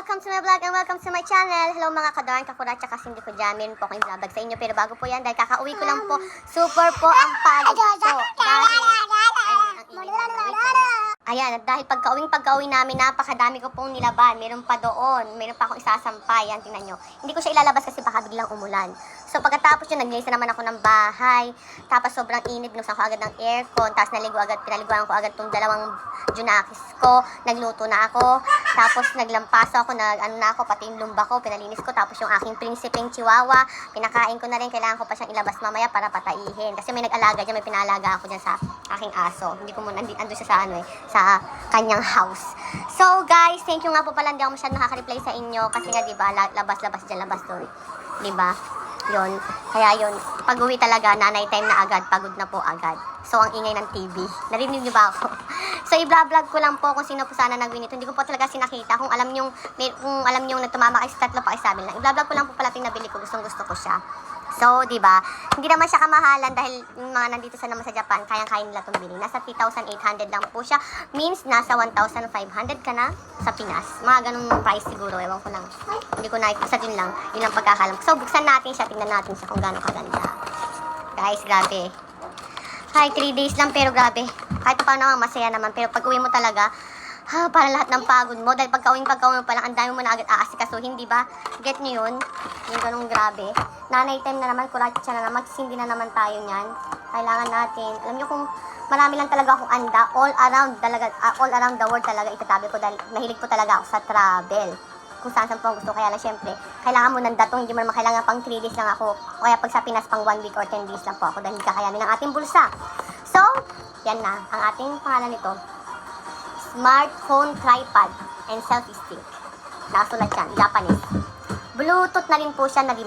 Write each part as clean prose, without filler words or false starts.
welcome to my vlog and welcome to my channel. Hello mga kadarn, kakurat, tsaka hindi ko dyan. Meron po akong vlog sa inyo. Pero bago po yan, dahil kakauwi ko lang po, super po ang pagod po. Ayan, at dahil pagka-uwi namin, napakadami ko pong nilaban. Meron pa doon, meron pa akong isasampay. Yan, tingnan nyo. Hindi ko siya ilalabas kasi baka biglang umulan. So pagkatapos yun, naglinis na naman ako ng bahay. Tapos sobrang init, binuksan ko agad ng aircon. Tapos pinaliguan ko agad tong dalawang junakis ko. Nagluto na ako. Tapos naglampaso ako, pati yung lumba ko, pinalinis ko. Tapos yung aking prinsipeng chihuahua, pinakain ko na rin. Kailangan ko pa siyang ilabas mamaya para pataihin. Kasi may nag-alaga dyan, may pinalaga ako dyan sa aking aso. Hindi ko muna, ando siya sa kanyang house. So guys, thank you nga po pala, hindi ako masyadong nakaka-reply sa inyo. Kasi nga diba, labas-labas dyan, labas doon. Diba? Yun. Kaya yun, pag-uwi talaga, nanay time na agad, pagod na po agad. So, ang ingay ng TV. Narinig niyo ba ako? So, i-vlog ko lang po kung sino po sana nag-win ito. Hindi ko po talaga sinakita. Kung alam nyo na tumama kayo sa tatlo pa, isabi lang. I-vlog ko lang po pala yung nabili ko. Gustong-gusto ko siya. So, di ba? Hindi naman siya kamahalan dahil yung mga nandito naman sa Japan, kayang-kaya nila itong bili. Nasa 3,800 lang po siya. Means, nasa 1,500 ka na sa Pinas. Mga ganung price siguro. Ewan ko lang. Hindi ko nakikita. Sa din lang. Yun ang pagkakalam. So, buksan natin siya. Tingnan natin siya kung gaano kaganda. Guys, grabe. Hi, 3 days lang pero grabe. Kahit pa naman masaya naman. Pero pag uwi mo talaga, para lahat ng pagod mo. Dahil pagka-uwi mo pa lang, ang dami mo na agad aasikasuhin, di ba? Get nyo yun? Yung ganung grabe. Nanay time na naman, kuratsa na naman, magsindi na naman tayo niyan. Kailangan natin. Alam nyo kung marami lang talaga akong anda, all around the world talaga itatabi ko dahil mahilig po talaga ako sa travel. Kung saan po ang gusto. Kaya lang syempre, kailangan mo ng datong, hindi mo naman kailangan pang 3 days lang ako. O kaya pag sa Pinas pang 1 week or 10 days lang po ako dahil kakayanin ng ating bulsa. So, yan na. Ang ating pangalan nito. Smartphone tripod and selfie stick. Nakasulat yan, Japanese. Bluetooth na rin po siya na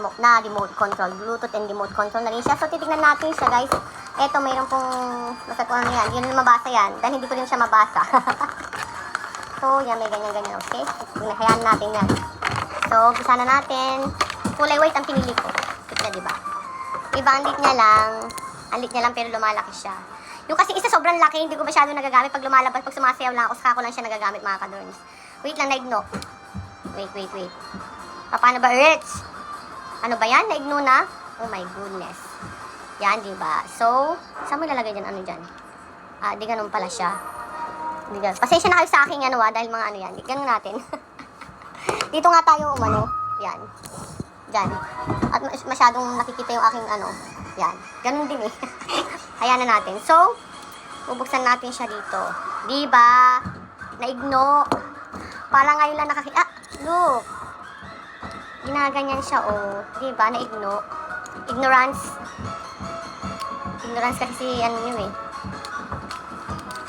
remote control. Bluetooth and remote control na rin siya. So, titignan natin siya, guys. Eto, mayroon pong, basta kung ano yan. Hindi na mabasa yan. Dahil hindi ko rin siya mabasa. So, yan, may ganyan-ganyan, okay? Hayaan natin yan. So, umpisa na natin. Kulay white ang pinili ko. Kita, diba? Diba, ang lit niya lang, pero lumalaki siya. Yung kasi isa sobrang laki, hindi ko masyado nagagamit. Pag lumalabas, pag sumasayaw lang ako, saka ko lang siya nagagamit, mga kadorns. Wait lang, naigno. Wait. Paano ba, Rich? Ano ba yan? Naigno na? Oh my goodness. Yan, diba? So, saan mo ilalagay dyan? Ano dyan? Di ganun pala siya. Pasensya na kayo sa akin, dahil mga ano yan. Ganun natin. Dito nga tayo, yan. Dyan. At masyadong nakikita yung aking, yan. Ganun din eh. Hayaan na natin. So, bubuksan natin siya dito. Diba? Naigno. Parang ngayon lang look. Ginaganyan siya, oh. Diba? Naigno. Ignorance kasi, yun eh.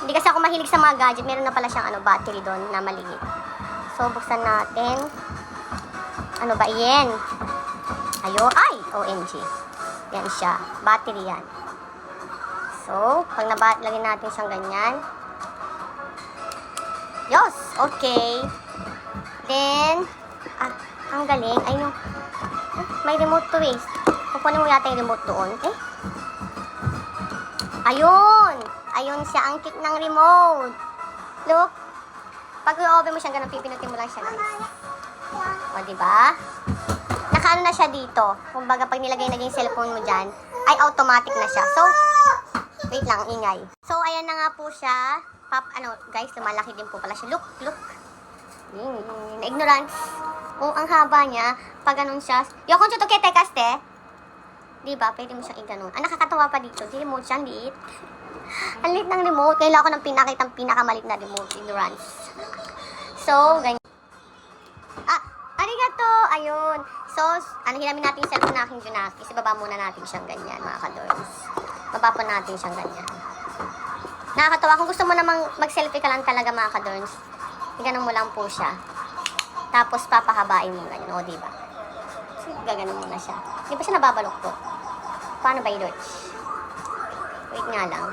Hindi kasi ako mahilig sa mga gadget. Meron na pala siyang battery doon na maliit. So, buksan natin. Ano ba yan? Ayun. Ay! OMG. Yan siya. Battery yan. So, pag lagyan natin siyang ganyan. Yes! Okay. Then, ang galing. Ayun. May remote to eh. Kukunin mo yata yung remote doon. Ayun! Ayun siya, ang cute ng remote. Look. Pag i-open mo siya, ganun, pipinutin mo lang siya, guys. O, diba? Nakaano na siya dito. Kumbaga, pag nilagay na yung cellphone mo dyan, ay automatic na siya. So, wait lang, ingay. So, ayan na nga po siya. Guys, lumalaki din po pala siya. Look. Na-ignorance. Oh, ang haba niya. Pag ganun siya. Yokon chuto kete kaste. Diba? Pwede mo siyang i-ganon. Nakakatawa pa dito. Di remote siya, liit. Ang liit ng remote. Kailangan ko ng pinakitang pinakamalit na remote. Ignorance. So, ganyan. Arigato! Ayun. So, hinamin natin yung cellphone na aking junakis. Ibaba muna natin siyang ganyan, mga kadorms. Baba po natin siyang ganyan. Nakakatawa. Kung gusto mo namang mag-selfie ka lang talaga, mga kadorms, ganun mo lang po siya. Tapos, papahabain mo ganyan. O, diba? So, gaganon mo na siya. Di ba siya nababalok po? Paano ba i-dodge? Wait nga lang.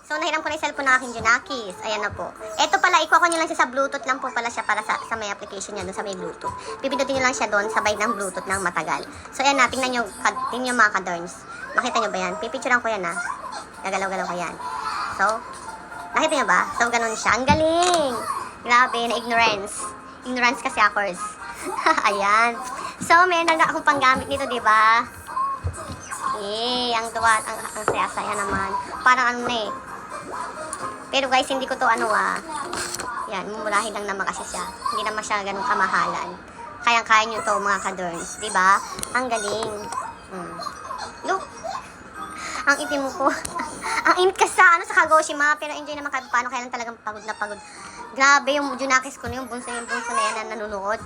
So, nahiram ko na yung cellphone ng aking junakis. Ayan na po. Ito pala, ikuha ko nyo lang siya sa Bluetooth lang po pala siya para sa may application niya doon sa may Bluetooth. Pipindutin nyo lang siya doon, sabay ng Bluetooth ng matagal. So, ayan na. Tingnan nyo mga kadorns. Makita nyo ba yan? Pipicturean ko yan ha. Gagalaw-galaw ko yan. So, nakita nyo ba? So, ganun siya. Ang galing! Grabe. Grabe, na ignorance. Ignorance kasi ako. Ayan. So, meron na akong panggamit nito, di ba? Ang tuwa, ang saya-saya naman. Parang ano na eh. Pero guys, hindi ko to yan, mumurahin lang naman kasi siya. Hindi naman siya ganun kamahalan. Kayang-kaya nyo to mga ka-derms, di ba? Ang galing. Look! Ang itim ko. Ang init ka sa Kagoshima, pero enjoy naman kahit paano, kaya lang talagang pagod na pagod. Grabe, yung Junakis ko na yung bunso na yan na nanonood.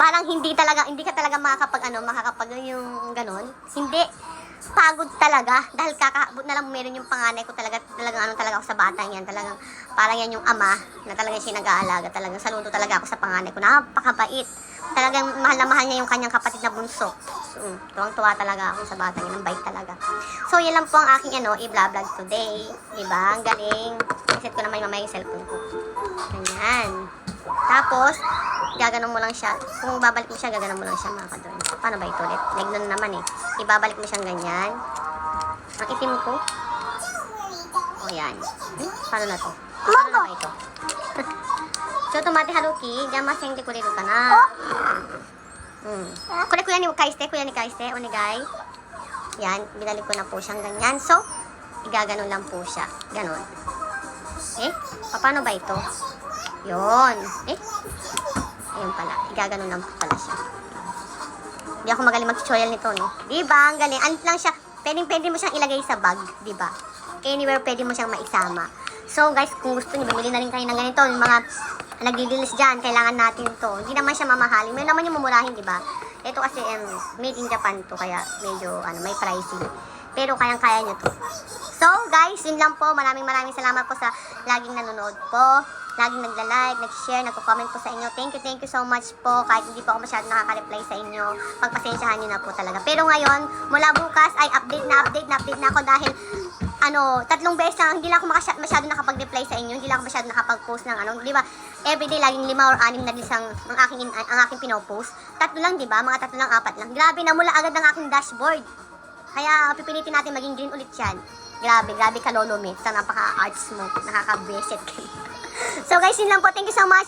Parang hindi ka talaga makakapag yung ganon. Hindi. Pagod talaga. Dahil kakaabot na lang meron yung panganay ko talagang talaga ako sa batang yan. Talagang, parang yan yung ama na talagang siya nag-aalaga. Talagang saludo talaga ako sa panganay ko. Napakabait. Talagang mahal na mahal niya yung kanyang kapatid na bunso. So, tuwang-tuwa talaga ako sa batang yan. Ang bait talaga. So, yan lang po ang aking i-vlog today. Diba? Ang galing. Iset ko naman mamaya yung cellphone ko. Ganyan. Tapos, gaganon mo lang siya. Kung babalik mo siya, gaganon mo lang siya mga kadon. Paano ba ito ulit? Nagnon naman eh. Ibabalik mo siyang ganyan. Ang itim ko. O yan. Paano na to? Paano na ba ito? So, tomate haruki. Diyan maseng dekorero ka na. Kuya ni Kaiste, onigay. Yan, binalik ko na po siyang ganyan. So, igaganon lang po siya. Ganon. Paano ba ito? Yun. Ayun pala. Igaganon lang po pala siya. Hindi ako magaling mag-tutorial nito, no? Diba? Ang galing. Ano lang siya, pwede mo siyang ilagay sa bag, diba? Anywhere pwede mo siyang maisama. So, guys, kung gusto niyo, bumili na rin kayo ng ganito. Yung mga nagdi-deals dyan, kailangan natin to. Hindi naman siya mamahalin. May naman yung mumurahin, diba? Ito kasi, made in Japan to, kaya medyo, may pricey. Pero kayang-kaya nyo to. So, guys, yun lang po. Maraming salamat po sa laging nanonood po. Laging nagla-like, nag-share, nagko-comment po sa inyo. Thank you so much po. Kahit hindi po ako masyadong nakaka-reply sa inyo, pagpasensyahan nyo na po talaga. Pero ngayon, mula bukas ay update na ako dahil 3 beses lang, hindi lang ako masyadong nakapag-reply sa inyo, hindi lang ako masyadong nakapag-post ng di ba? Everyday laging 5 or 6 na disang ang aking pinopost. 3 lang, di ba? Mga 3 lang, 4 lang. Grabe, namula agad ng aking dashboard. Kaya pipilitin natin maging green ulit yan. Grabe ka lolo me. Sa napaka-arts mo. Nakaka-beset kayo. So guys, yun lang po. Thank you so much.